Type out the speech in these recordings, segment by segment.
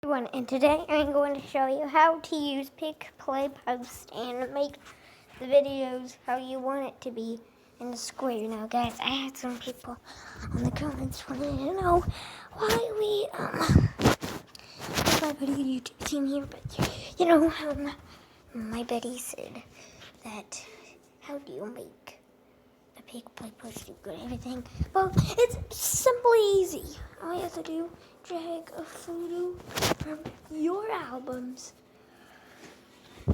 Everyone, and today I'm going to show you how to use Pick, Play, Post and make the videos how you want it to be in the square. Now guys, I had some people on the comments wanting to know why we my buddy YouTube team here, but my buddy said that how do you make the Pick, Play, Post do good everything? Well, it's simply easy. All you have to do, drag a photo from your albums.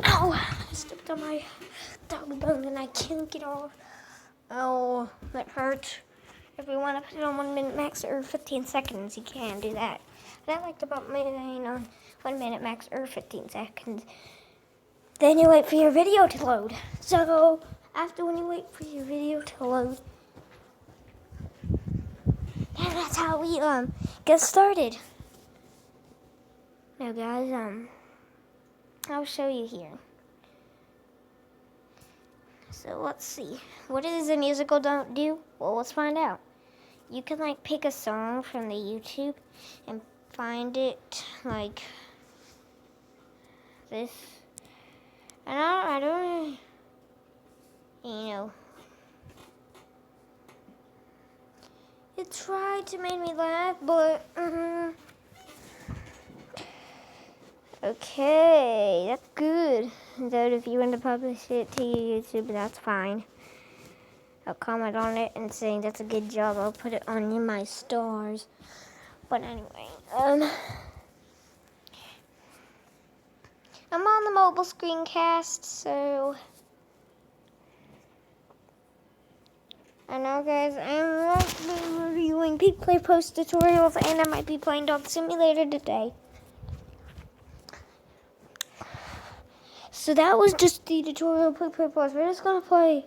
Ow! I stepped on my dog bone and I can't get off. Oh, that hurts. If you want to put it on 1 minute max or 15 seconds, you can do that. But I liked about mine on 1 minute max or 15 seconds. Then you wait for your video to load. So, after when you wait for your video to load, and that's how we get started. Now guys, I'll show you here. So let's see. What does a musical don't do? Well, let's find out. You can pick a song from the YouTube and find it like this. And I don't it tried to make me laugh, but okay, that's good. Though if you want to publish it to your YouTube, that's fine. I'll comment on it and saying that's a good job. I'll put it on my stars. But anyway, I'm on the mobile screencast, so I know guys, I'm reviewing Pick, Play, Post tutorials, and I might be playing Dog Simulator today. So that was just the tutorial Pick, Play, Post. We're just going to play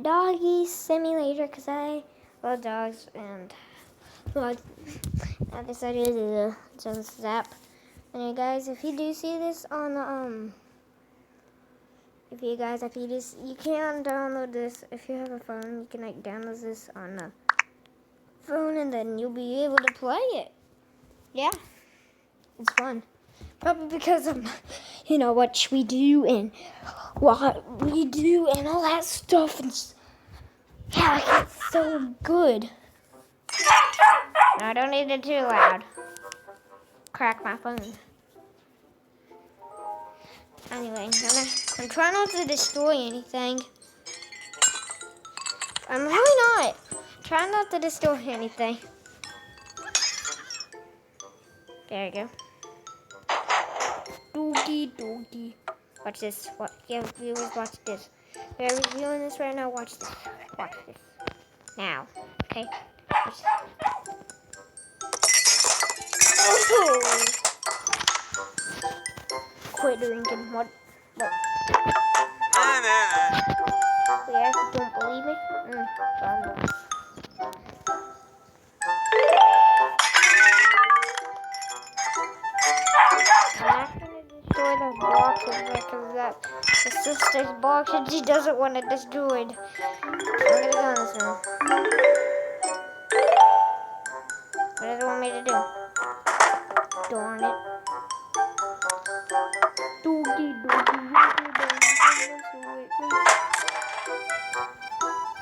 Doggy Simulator because I love dogs, and I decided to do this app. And guys, if you do see this on the, you can download this. If you have a phone, you can download this on the phone, and then you'll be able to play it. Yeah, it's fun. Probably because of, what we do and what we do and all that stuff. And yeah, it's so good. No, I don't need it too loud. Crack my phone. Anyway, I'm trying not to destroy anything. I'm really not. Trying not to destroy anything. There you go. Doogie. Watch this. Viewers, watch this. We're reviewing this right now. Watch this. Watch this. Now. Okay? Watch this. Oh. Quit drinking. What? Yeah, if you don't believe me. I'm not going to destroy the boxes because the sister's box and she doesn't want it destroyed. I'm going to go on this one. What does it want me to do? Darn it.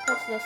What's this?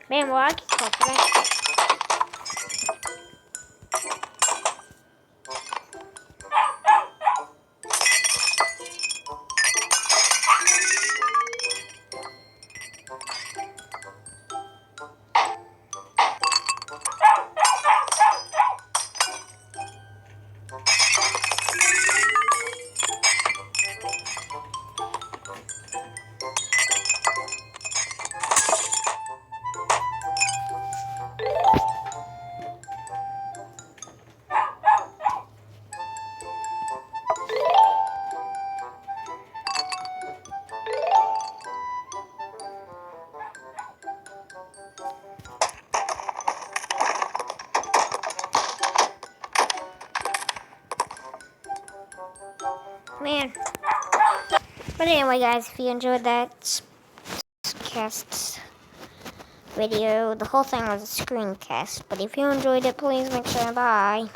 Man, well, I can talk to that. man. But anyway, guys, if you enjoyed that cast video, the whole thing was a screencast. But if you enjoyed it, please make sure to bye.